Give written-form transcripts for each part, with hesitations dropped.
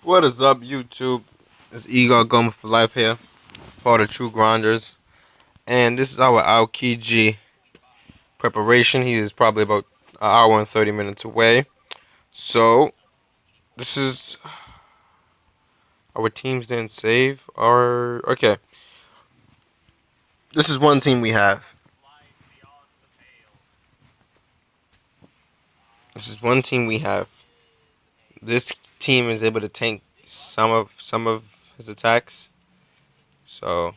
What is up, YouTube? It's Eagle Goma for Life here, part of True Grinders, and this is our aokiji preparation. He is probably about an hour and 30 minutes away. So this is our teams didn't save. Our okay. This is one team we have. This is one team we have. This team is able to tank some of his attacks. So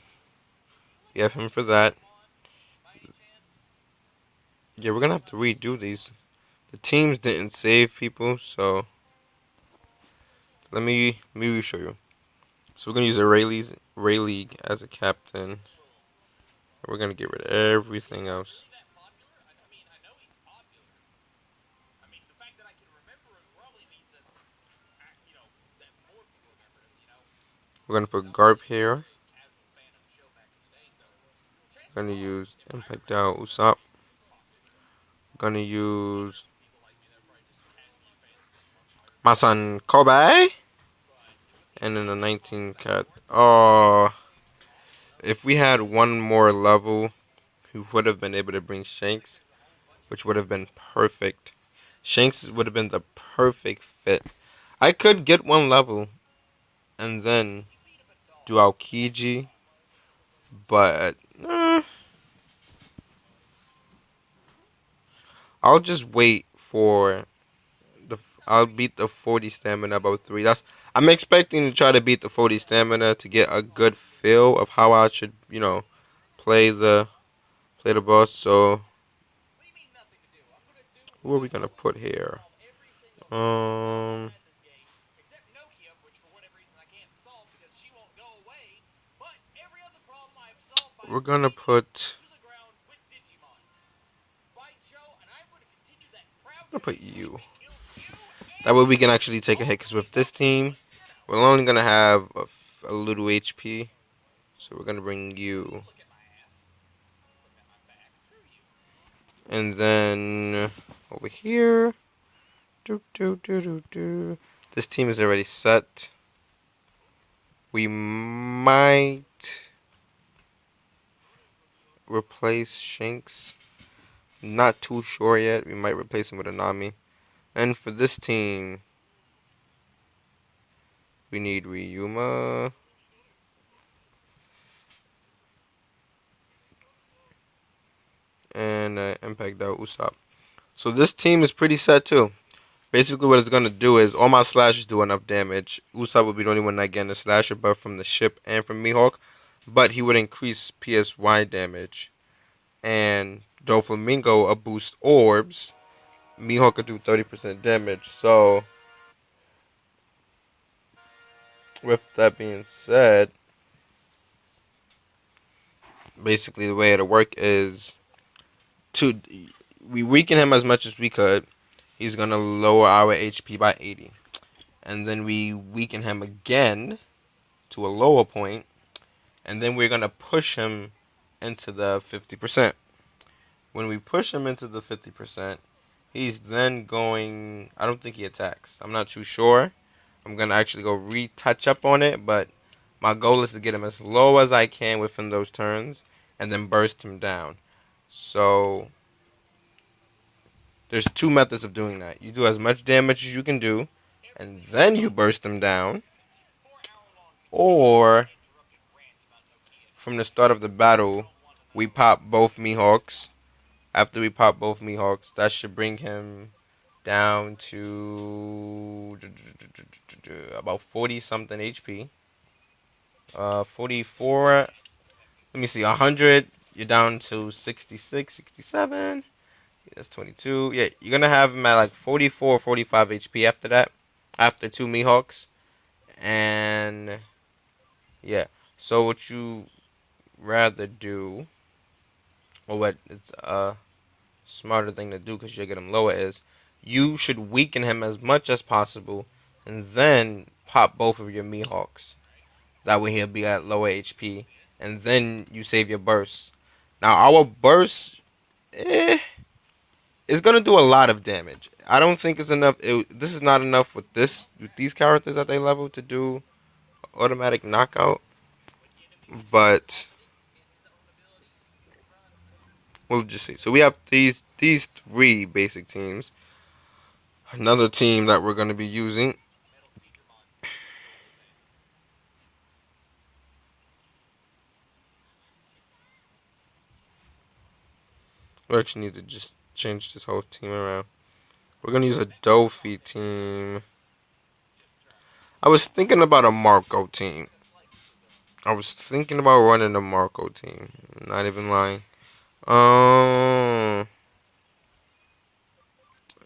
we have him for that. Yeah, we're gonna have to redo these. The teams didn't save people, so let me show you. So we're gonna use a Ray League as a captain. We're gonna get rid of everything else. We're gonna put Garp here. We're gonna use Impact Out Usopp. We're gonna use my son Kobe. And then the 19 cat. Oh, if we had one more level, we would have been able to bring Shanks, which would have been perfect. Shanks would have been the perfect fit. I could get one level and then do aokiji, but I'll just wait for the. I'll beat the 40 stamina about 3. I'm expecting to try to beat the 40 stamina to get a good feel of how I should, play the play the boss. So who are we gonna put here? Um, we're gonna put you. That way we can actually take a hit. Cause with this team, we're only gonna have a little HP. So we're gonna bring you, and then over here. Do, do, do, do, do. This team is already set. We might replace Shanks. Not too sure yet. We might replace him with a Nami. And for this team, we need Ryuma. And Impact out Usopp. So this team is pretty set too. Basically, what it's gonna do is all my slashes do enough damage. Usopp would be the only one not getting a slasher buff from the ship and from Mihawk, but he would increase PSY damage. And Doflamingo a boost orbs. Mihawk could do 30% damage. So, with that being said, basically the way it'll work is to we weaken him as much as we could. He's gonna lower our HP by 80, and then we weaken him again to a lower point, and then we're gonna push him into the 50%. When we push him into the 50%, he's then going. I don't think he attacks. I'm not too sure. I'm gonna actually go retouch up on it, but my goal is to get him as low as I can within those turns, and then burst him down. So there's two methods of doing that. You do as much damage as you can do, and then you burst him down, or from the start of the battle, we pop both Mihawks. After we pop both Mihawks, that should bring him down to about 40 something HP. 44. Let me see, 100. You're down to 66, 67. That's 22. Yeah, you're gonna have him at like 44, 45 HP after that. After two Mihawks. And yeah. So what you rather do, or what it's a smarter thing to do because you get him lower, is you should weaken him as much as possible and then pop both of your Mihawks. That way he'll be at lower HP. And then you save your burst. Now our burst is gonna do a lot of damage. I don't think it's enough. This is not enough with these characters at they level to do automatic knockout. But we'll just see. So we have these three basic teams. Another team that we're going to be using. We actually need to just change this whole team around. We're going to use a Dofi team. I was thinking about a Marco team. I was thinking about running a Marco team. Not even lying. Um,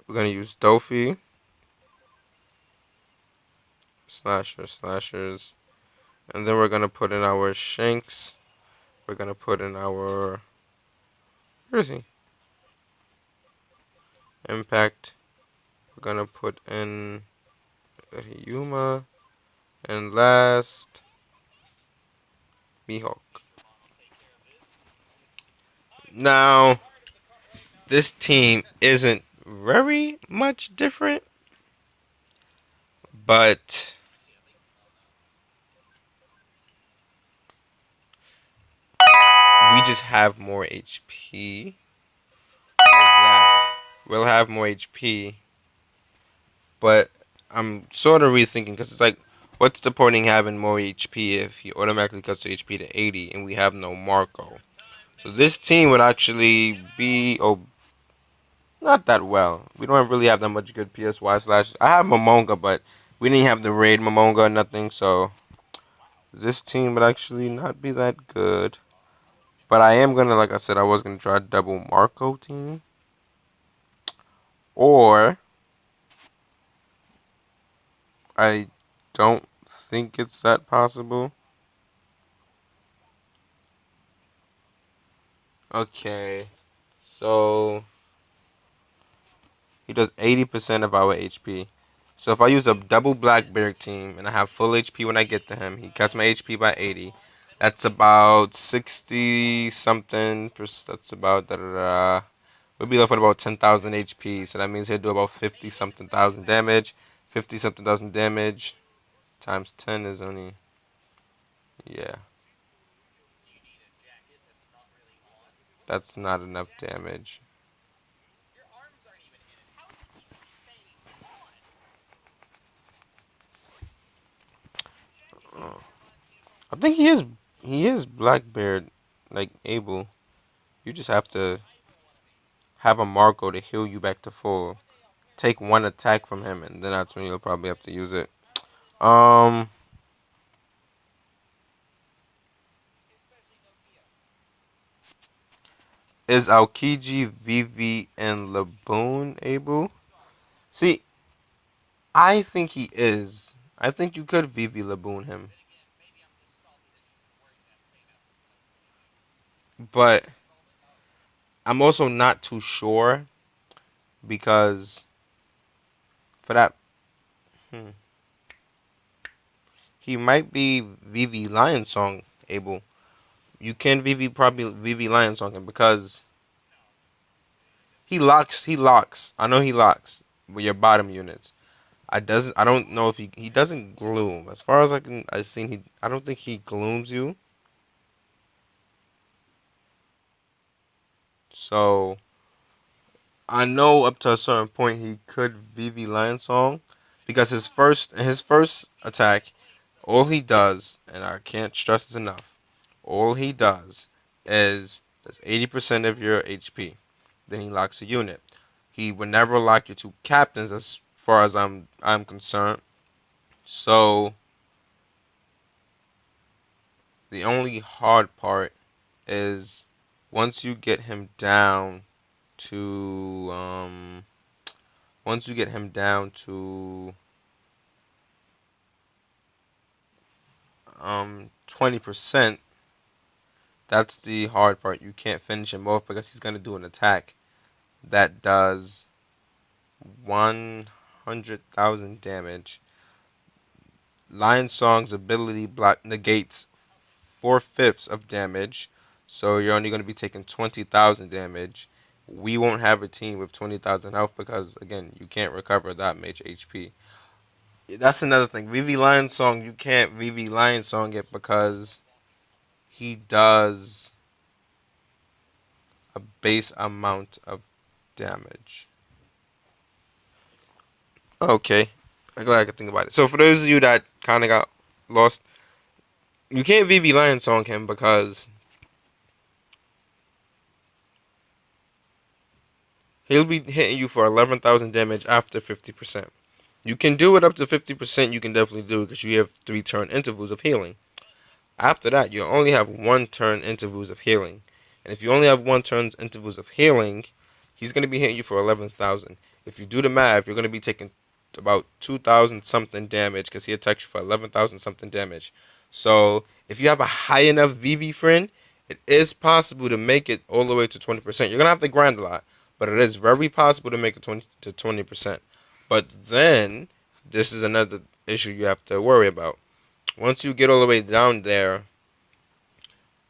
we're gonna use Dofi, slashers, and then we're gonna put in our Shanks. We're gonna put in our where is he? Impact. We're gonna put in Yuma, and last Mihawk. Now this team isn't very much different, but we just have more HP. We'll have more HP, but I'm sort of rethinking because it's like, what's the point in having more HP if he automatically cuts the HP to 80 and we have no Marco? So this team would actually be not that well. We don't really have that much good PSY slash. I have Momonga, but we didn't have the raid Momonga or nothing. So this team would actually not be that good. But I am gonna, like I said, I was gonna try a double Marco team, or I don't think it's that possible. Okay, so he does 80% of our HP. So if I use a double Blackbeard team and I have full HP when I get to him, he cuts my HP by 80. That's about 60 something. That's about da da da. We'll be left with about 10,000 HP. So that means he'll do about 50 something thousand damage. 50 something thousand damage times 10 is only, yeah, that's not enough damage. I think he is Blackbeard like able. You just have to have a Marco to heal you back to full. Take one attack from him, and then that's when you'll probably have to use it. Um, is Aokiji, Vivi, and Laboon able? See, I think he is. I think you could Vivi Laboon him, but I'm also not too sure because for that, hmm, he might be Vivi Lion Song able. You can probably Vivi Lion Song him because he locks. He locks. I know he locks with your bottom units. I don't know if he doesn't gloom. As far as I've seen I don't think he glooms you. So I know up to a certain point he could VV Lion Song because his first attack, all he does, and I can't stress this enough, all he does 80% of your HP. Then he locks a unit. He would never lock your two captains as far as I'm concerned. So the only hard part is once you get him down to once you get him down to 20%, that's the hard part. You can't finish him off because he's gonna do an attack that does 100,000 damage. Lion Song's ability block negates 4/5 of damage, so you're only gonna be taking 20,000 damage. we won't have a team with 20,000 health because again, you can't recover that much HP. That's another thing. Vivi Lion Song, you can't Vivi Lion Song it because he does a base amount of damage. Okay, I'm glad I could think about it. So for those of you that kind of got lost, you can't Vivi Lion Song him because he'll be hitting you for 11,000 damage after 50%. You can do it up to 50%. You can definitely do it because you have 3 turn intervals of healing. After that, you only have 1 turn intervals of healing. And if you only have 1 turn intervals of healing, he's going to be hitting you for 11,000. If you do the math, you're going to be taking about 2,000 something damage because he attacks you for 11,000 something damage. So if you have a high enough VV friend, it is possible to make it all the way to 20%. You're going to have to grind a lot, but it is very possible to make it 20 to 20%. But then, this is another issue you have to worry about. Once you get all the way down there,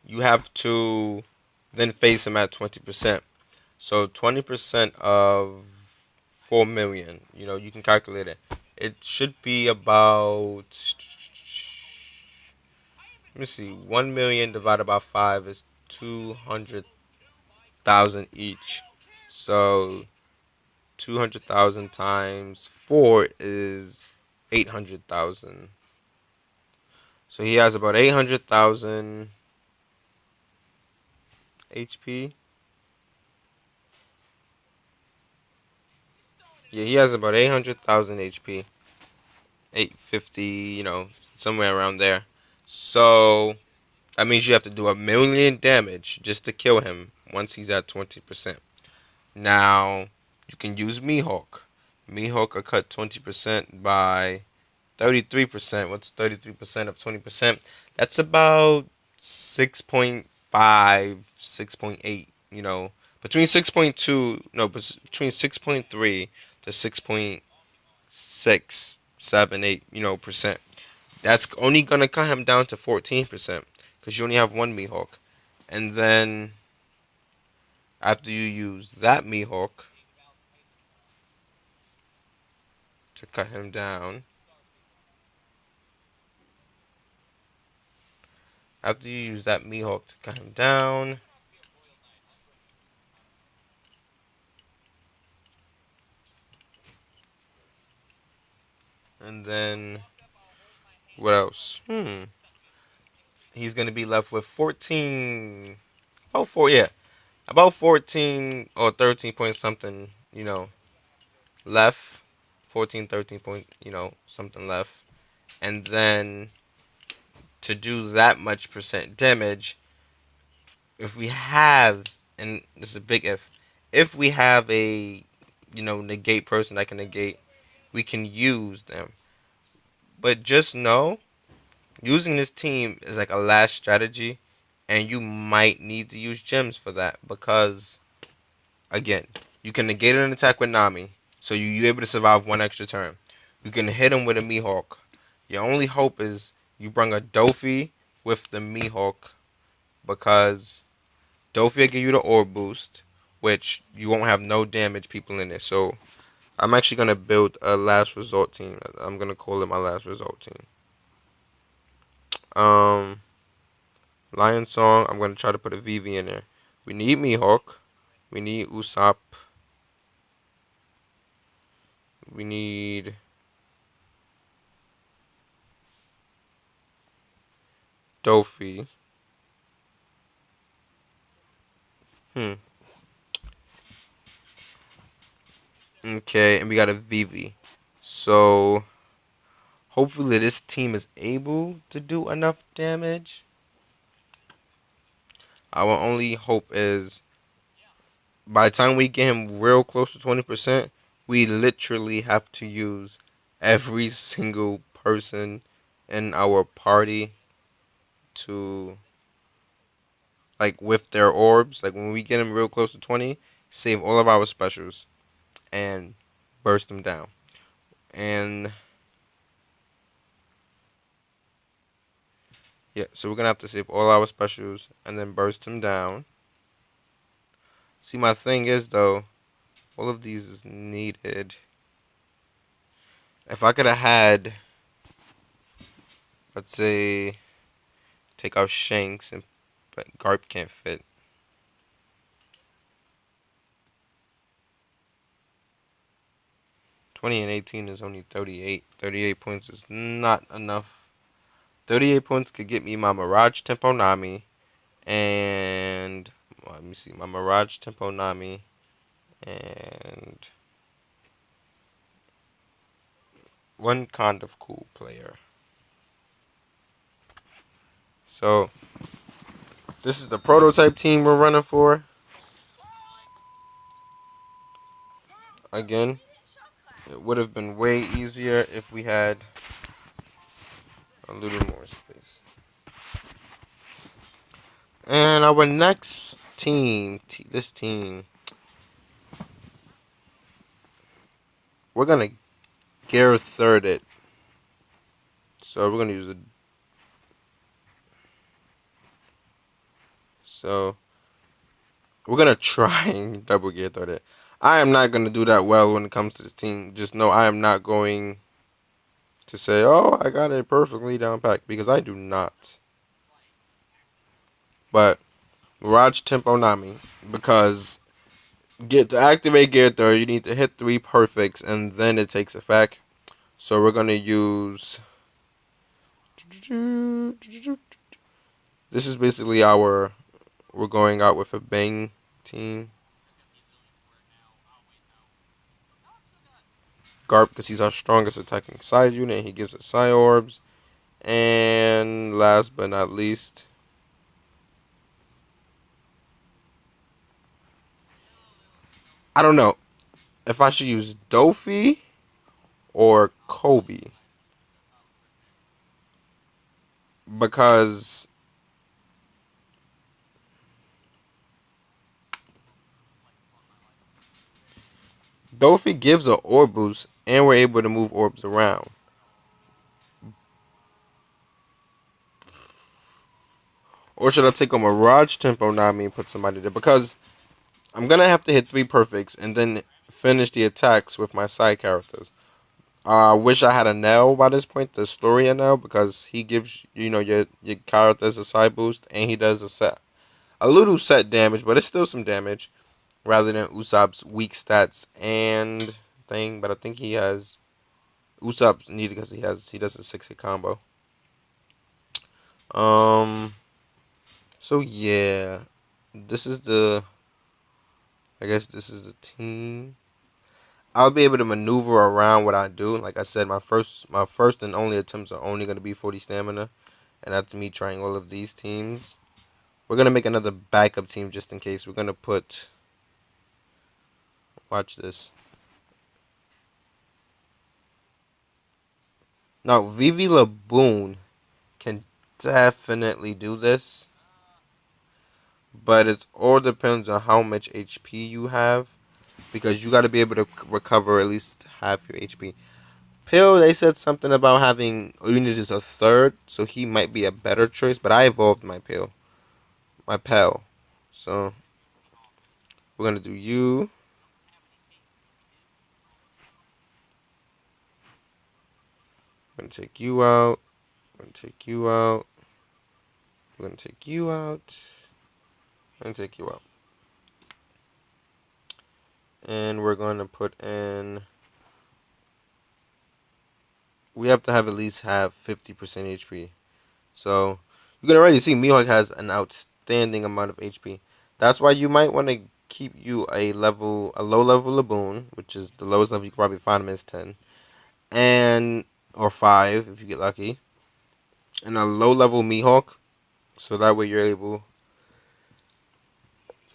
you have to then face him at 20%. So 20% of 4 million, you can calculate it. It should be about, let me see, 1 million divided by 5 is 200,000 each. So 200,000 times 4 is 800,000. So he has about 800,000 HP. Yeah, he has about 800,000 HP. 850, somewhere around there. So that means you have to do 1 million damage just to kill him once he's at 20%. Now, you can use Mihawk. Mihawk will cut 20% by 33%. What's 33% of 20%? That's about 6.5, 6.8, between 6.2, no, between 6.3 to 6.678, percent. That's only gonna cut him down to 14% because you only have one Mihawk, and then after you use that Mihawk to cut him down, after you use that Mihawk to cut him down, and then what else? He's gonna be left with 14. Oh, yeah, about 14 or 13 point something, left. 14, 13 point, something left. And then to do that much percent damage, if we have, and this is a big if we have a, negate person that can negate, we can use them. But just know, using this team is like a last strategy, and you might need to use gems for that because, again, you can negate an attack with Nami, so you're able to survive 1 extra turn. You can hit him with a Mihawk. Your only hope is you bring a Dofi with the Mihawk because Dofi will give you the orb boost, which you won't have no damage people in it. So I'm actually gonna build a last resort team. I'm gonna call it my last resort team. Um, Lion Song. I'm gonna try to put a Vivi in there. We need Mihawk. We need Usopp. We need Dofi. Hmm. Okay, and we got a Vivi. So hopefully this team is able to do enough damage. Our only hope is by the time we get him real close to 20%, we literally have to use every single person in our party to, like, with their orbs. Like when we get him real close to 20, save all of our specials and burst them down. And yeah, so we're gonna have to save all our specials and then burst them down. See, my thing is though, all of these is needed. If I could have had, let's say, take out Shanks and but Garp can't fit. 20 and 18 is only 38. 38 points is not enough. 38 points could get me my Mirage Tempo Nami and well, let me see, my Mirage Tempo Nami and one kind of cool player. So this is the prototype team we're running for. Again, it would have been way easier if we had a little more space. And our next team, this team, we're gonna gear third it. So we're gonna use it. So we're gonna try and double gear third it. I am not gonna do that well when it comes to this team. Just know I am not going to say, "Oh, I got it perfectly down packed," because I do not. But Mirage Tempo Nami, because get to activate gear third, you need to hit 3 perfects, and then it takes effect. So we're gonna use. This is basically our. We're going out with a bang team. Garp, because he's our strongest attacking side unit, and he gives us Psy Orbs. And last but not least, I don't know if I should use Dofi or Kobe, because Dofi gives a orb boost and we're able to move orbs around. Or should I take a Mirage Tempo Nami and put somebody there? Because I'm going to have to hit 3 perfects and then finish the attacks with my side characters. I wish I had a Nell by this point, the story of Nell, because he gives your characters a side boost and he does a little set damage, but it's still some damage rather than Usopp's weak stats and thing. But I think he has Usopp's needed because he does a 6 hit combo. Um. So yeah, this is the. I guess this is the team. I'll be able to maneuver around what I do. Like I said, my first and only attempts are only going to be 40 stamina, and that's me trying all of these teams. We're gonna make another backup team just in case. We're gonna put. Watch this. Now, Vivi Laboon can definitely do this, but it all depends on how much HP you have, because you got to be able to recover at least half your HP. Pill, they said something about having all you need is a third, so he might be a better choice. But I evolved my Pal. So we're gonna do you. We're gonna take you out. We're gonna take you out. We're gonna take you out. We're gonna take you out. And we're gonna put in. We have to have at least have 50% HP. So you can already see Mihawk has an outstanding amount of HP. That's why you might want to keep you a low level Laboon, which is the lowest level you can probably find him is 10, and or 5 if you get lucky, and a low level Mihawk. So that way you're able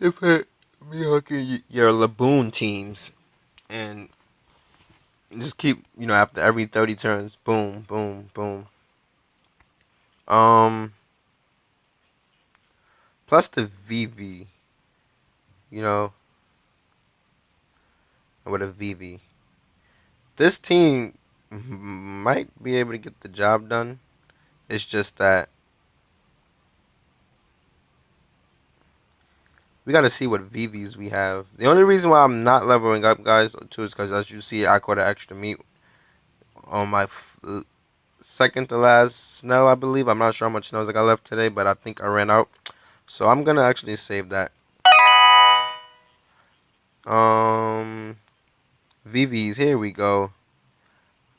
to put Mihawk in your Laboon teams and just keep after every 30 turns, boom, boom, boom. Um, plus the VV, you know, with a VV. This team might be able to get the job done. It's just that We gotta see what VVs we have. The only reason why I'm not leveling up, guys, too, is because as you see, I caught an extra meat on my second to last Snell, I believe. I'm not sure how much Snells I got left today, but I think I ran out. So I'm gonna actually save that. Um, VVs. Here we go.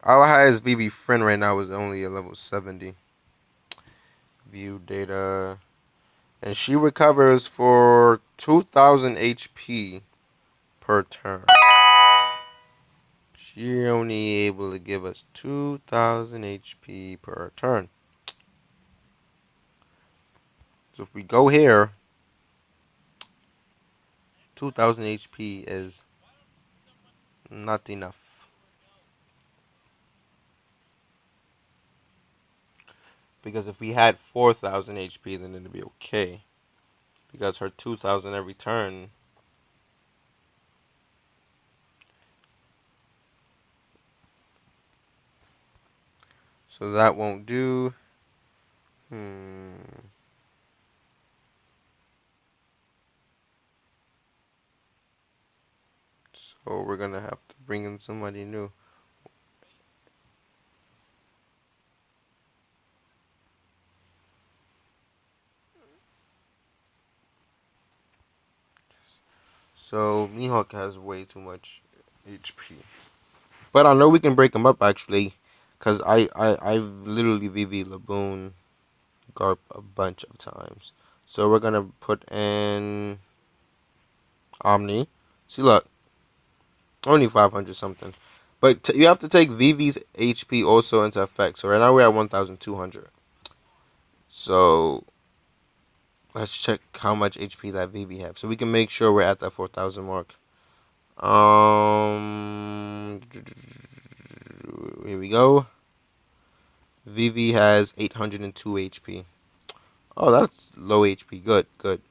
Our highest VV friend right now is only a level 70. View data. And she recovers for 2000 HP per turn. She only able to give us 2000 HP per turn. So if we go here, 2000 HP is not enough. Because if we had 4000 HP, then it'd be okay. Because her 2000 every turn. So that won't do. Hmm. So we're gonna have to bring in somebody new. So Mihawk has way too much HP. But I know we can break him up actually. Cause I've literally VV Laboon Garp a bunch of times. So we're gonna put in Omni. See, look, only 500 something. But you have to take VV's HP also into effect. So right now we're at 1,200. So let's check how much HP that VV have, so we can make sure we're at that 4,000 mark. Here we go. VV has 802 HP. Oh, that's low HP. Good, good.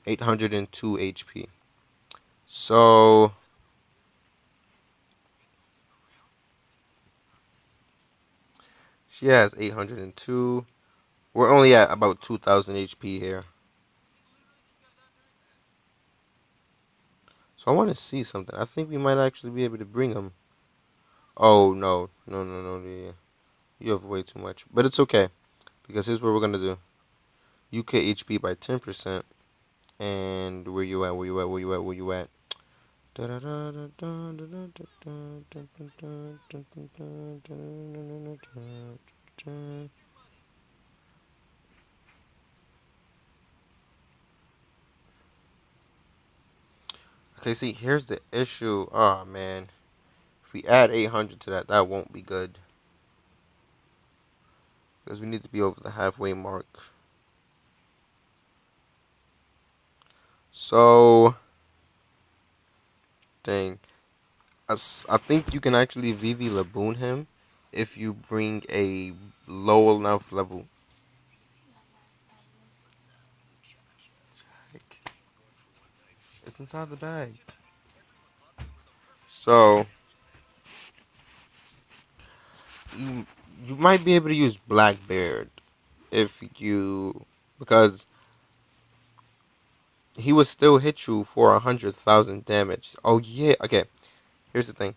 802 HP. So she has 802. We're only at about 2,000 HP here. So I want to see something. I think we might actually be able to bring him. Oh, no. No, no, no. Yeah. You have way too much. But it's okay. Because here's what we're going to do. UK HP by 10%. And where you at? Where you at? Where you at? Where you at? Okay, see, here's the issue. Oh, man. If we add 800 to that, that won't be good. Because we need to be over the halfway mark. So, dang. I think you can actually VV Laboon him if you bring a low enough level. It's inside the bag. So, you, you might be able to use Blackbeard if you. Because he would still hit you for 100,000 damage. Oh, yeah. Okay, here's the thing.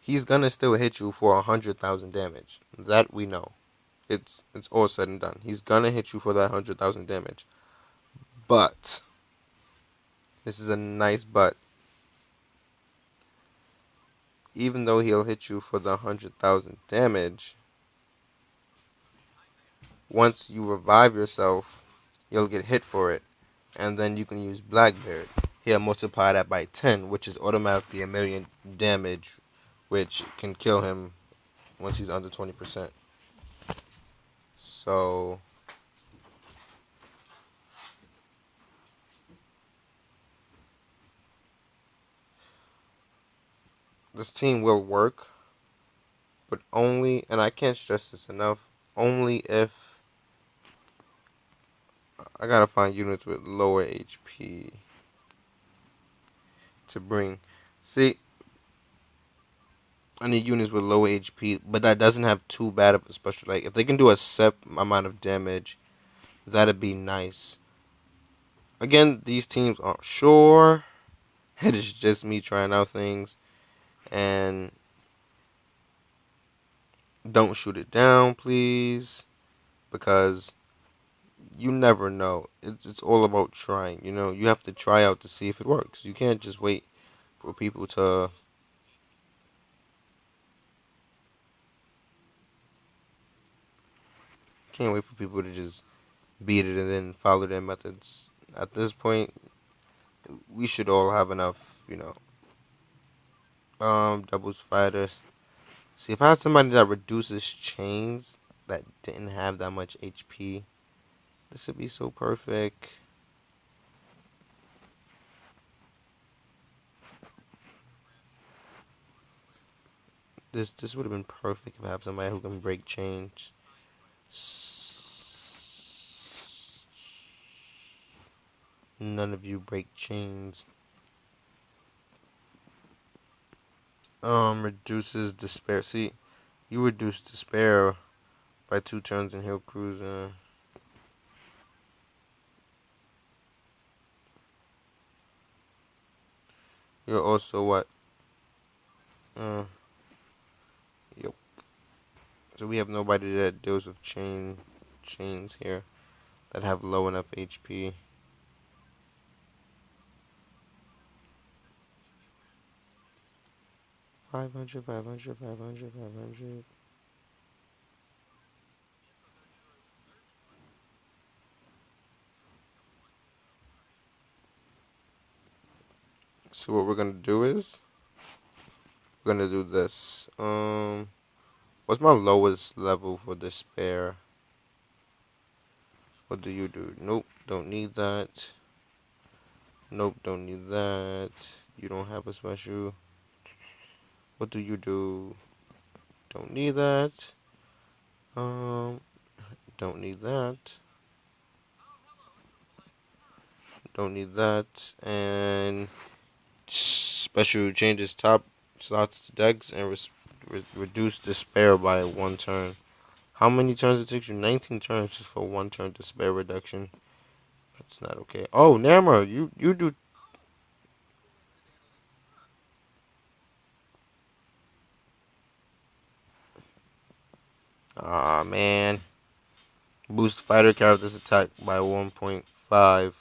He's gonna still hit you for 100,000 damage. That we know. It's all said and done. He's gonna hit you for that 100,000 damage. But this is a nice but. Even though he'll hit you for the 100,000 damage, once you revive yourself, you'll get hit for it, and then you can use Blackbeard. He'll multiply that by 10, which is automatically a million damage, which can kill him once he's under 20%. So this team will work, but only, and I can't stress this enough, only if I gotta find units with lower HP to bring. See, I need units with low HP, but that doesn't have too bad of a special. Like if they can do a set amount of damage, that'd be nice. Again, these teams aren't sure. It is just me trying out things. And don't shoot it down, please, because you never know. It's all about trying. You know, you have to try out to see if it works. You can't just wait for people to. Can't wait for people to just beat it and then follow their methods. At this point, we should all have enough. Doubles fighters. See, if I had somebody that reduces chains that didn't have that much HP, this would be so perfect. This would have been perfect if I have somebody who can break chains. None of you break chains. Reduces despair. See, you reduce despair by 2 turns in Hill Cruiser. You're also what? Uh, yep. So we have nobody that deals with chains here that have low enough HP. 500, 500, 500, 500. So what we're gonna do is we're gonna do this. What's my lowest level for despair? What do you do? Nope, don't need that. Nope, don't need that. You don't have a special. What do you do? Don't need that. Um, don't need that. Don't need that. And special changes top slots to decks and reduce despair by 1 turn. How many turns it takes you? 19 turns just for 1 turn despair reduction. That's not okay. Oh, Namor, you do. Ah man, boost fighter character's attack by 1.5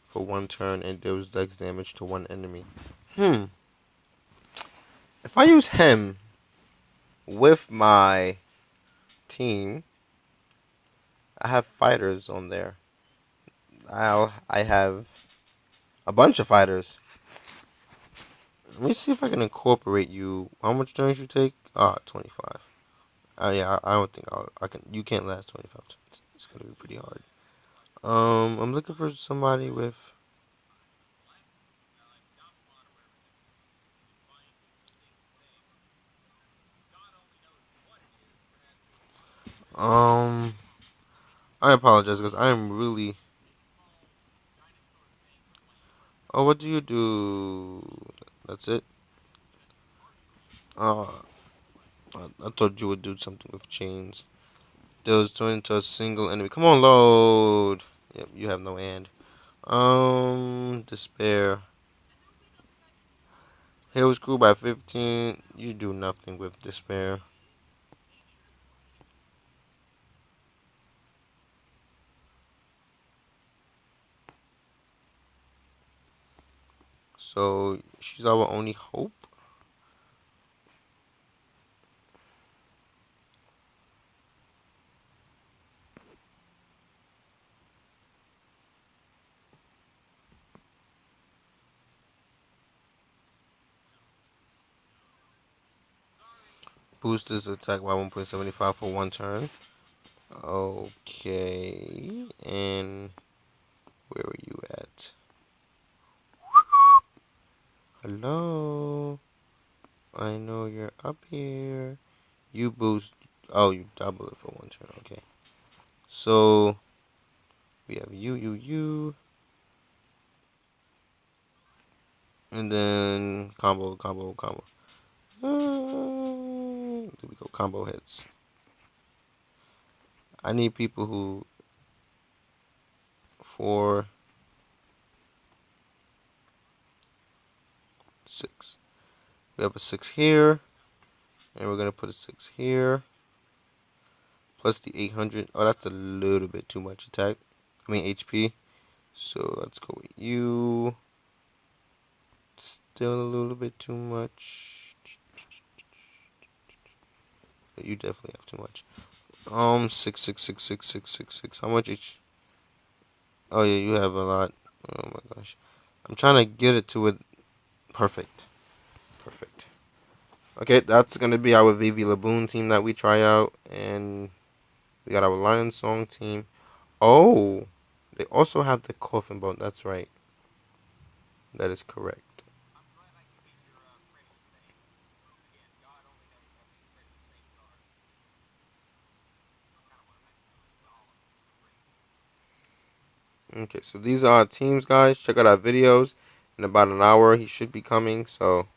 for 1 turn and deals dex damage to one enemy. Hmm. If I use him with my team, I have fighters on there. I have a bunch of fighters. Let me see if I can incorporate you. How much turns you take? 25. Yeah, I don't think I can. You can't last 25 turns. It's gonna be pretty hard. I'm looking for somebody with. Um, I apologize because I am really. Oh, what do you do? That's it. Uh, I thought you would do something with chains. Those turn into a single enemy. Come on, load. Yep, you have no and. Despair. Hills grew by 15. You do nothing with despair. So she's our only hope. Boost his attack by 1.75 for 1 turn. Okay. And where are you at? Hello? I know you're up here. You boost. Oh, you double it for 1 turn. Okay. So we have you. And then combo. There we go. Combo hits. I need people who. 4. 6. We have a 6 here, and we're gonna put a 6 here. Plus the 800. Oh, that's a little bit too much attack. I mean HP. So let's go with you. Still a little bit too much. You definitely have too much. 6. How much each? Oh yeah, you have a lot. Oh my gosh. I'm trying to get it to it. Perfect. Perfect. Okay, that's gonna be our Vivi Laboon team that we try out, and we got our Lion Song team. Oh, they also have the coffin bone. That's right. That is correct. Okay, so these are our teams, guys. Check out our videos. In about an hour, he should be coming. So